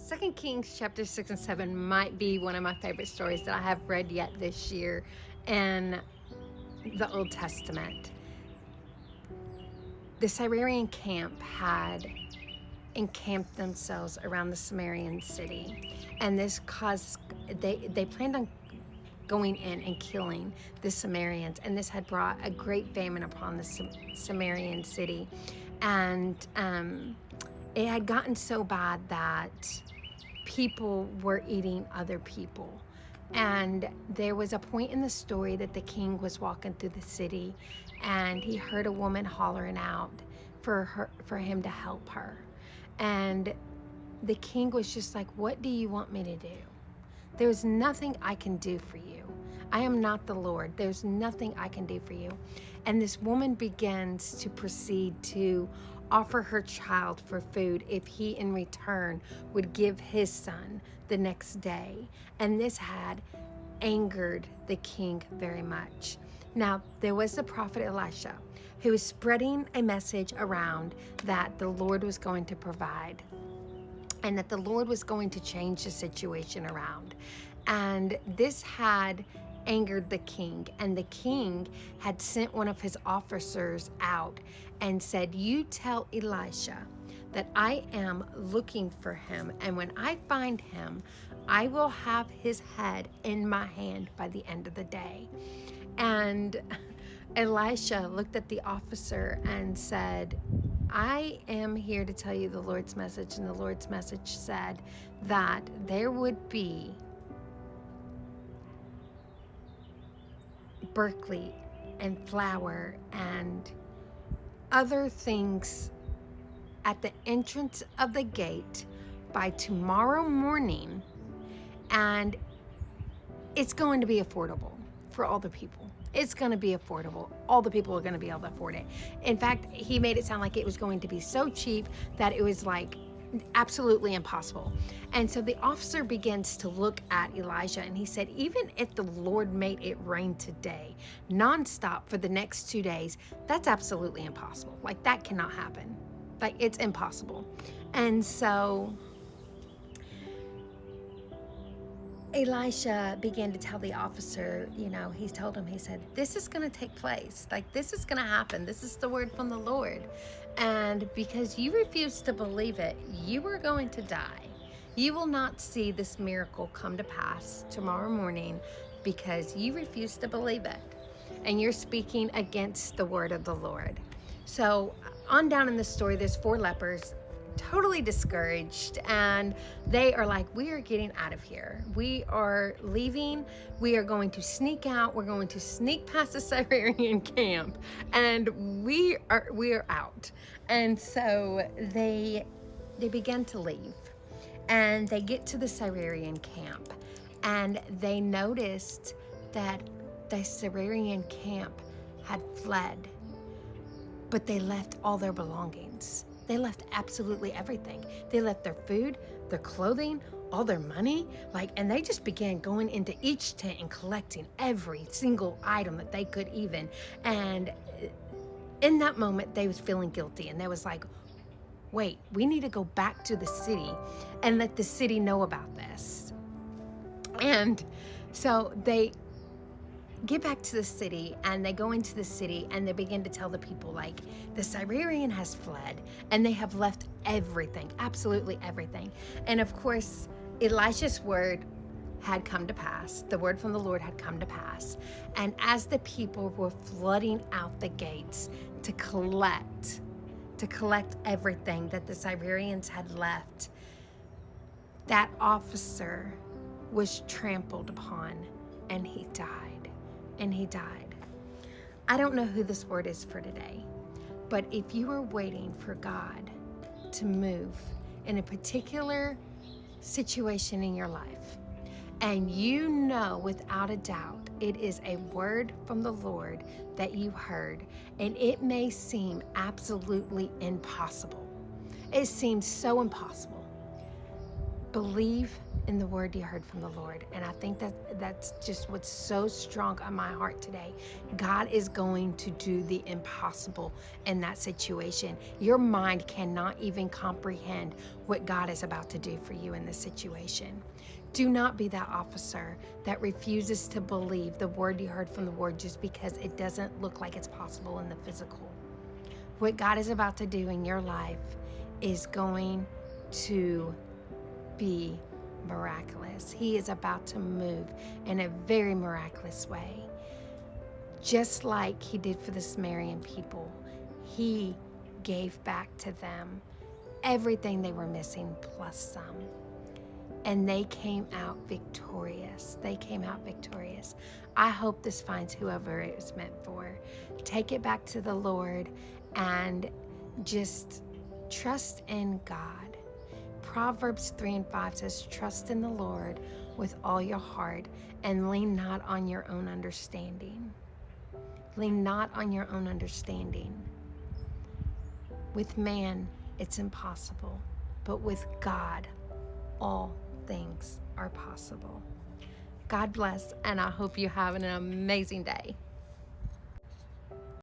2 Kings chapter 6 and 7 might be one of my favorite stories that I have read yet this year in the Old Testament. The Syrian camp had encamped themselves around the Sumerian city, and this caused they planned on going in and killing the Sumerians, and this had brought a great famine upon the Sumerian city, and it had gotten so bad that people were eating other people. And there was a point in the story that the king was walking through the city, and he heard a woman hollering out for him to help her. And the king was just like, "What do you want me to do? There's nothing I can do for you. I am not the Lord. There's nothing I can do for you." And this woman begins to proceed to offer her child for food if he in return would give his son the next day. And this had angered the king very much. Now, there was the prophet Elisha who was spreading a message around that the Lord was going to provide and that the Lord was going to change the situation around. And this had angered the king, and the king had sent one of his officers out and said, "You tell Elisha that I am looking for him, and when I find him, I will have his head in my hand by the end of the day." And Elisha looked at the officer and said, "I am here to tell you the Lord's message." And the Lord's message said that there would be broccoli and flour and other things at the entrance of the gate by tomorrow morning, and it's going to be affordable for all the people. It's going to be affordable. All the people are going to be able to afford it. In fact, he made it sound like it was going to be so cheap that it was like absolutely impossible. And so the officer begins to look at Elijah, and he said, "Even if the Lord made it rain today, nonstop for the next 2 days, that's absolutely impossible. Like, that cannot happen. Like, it's impossible." And so Elisha began to tell the officer, he told him, he said, "This is going to take place. Like, this is going to happen. This is the word from the Lord. And because you refuse to believe it, you are going to die. You will not see this miracle come to pass tomorrow morning because you refuse to believe it. And you're speaking against the word of the Lord." So on down in the story, there's 4 lepers, totally discouraged, and they are like, "We are getting out of here. We are leaving. We are going to sneak out. We're going to sneak past the Syrian camp, and we are out." And so they begin to leave, and they get to the Syrian camp, and they noticed that the Syrian camp had fled, but they left all their belongings. They left absolutely everything. They left their food, their clothing, all their money, and they just began going into each tent and collecting every single item that they could even. And in that moment, they was feeling guilty, and they was like, "Wait, we need to go back to the city and let the city know about this." And so they get back to the city, and they go into the city, and they begin to tell the people, like, "The Syrian has fled, and they have left everything, absolutely everything." And of course, Elisha's word had come to pass. The word from the Lord had come to pass. And as the people were flooding out the gates to collect everything that the Syrians had left, that officer was trampled upon, and he died. I don't know who this word is for today, but if you are waiting for God to move in a particular situation in your life, and you know without a doubt it is a word from the Lord that you heard, and it may seem absolutely impossible. It seems so impossible. Believe in the word you heard from the Lord. And I think that's just what's so strong on my heart today. God is going to do the impossible in that situation. Your mind cannot even comprehend what God is about to do for you in this situation. Do not be that officer that refuses to believe the word you heard from the Lord just because it doesn't look like it's possible in the physical. What God is about to do in your life is going to be miraculous. He is about to move in a very miraculous way. Just like he did for the Samaritan people, he gave back to them everything they were missing plus some. And they came out victorious. They came out victorious. I hope this finds whoever it was meant for. Take it back to the Lord and just trust in God. Proverbs 3:5 says, trust in the Lord with all your heart and lean not on your own understanding. Lean not on your own understanding. With man, it's impossible, but with God, all things are possible. God bless, and I hope you have an amazing day.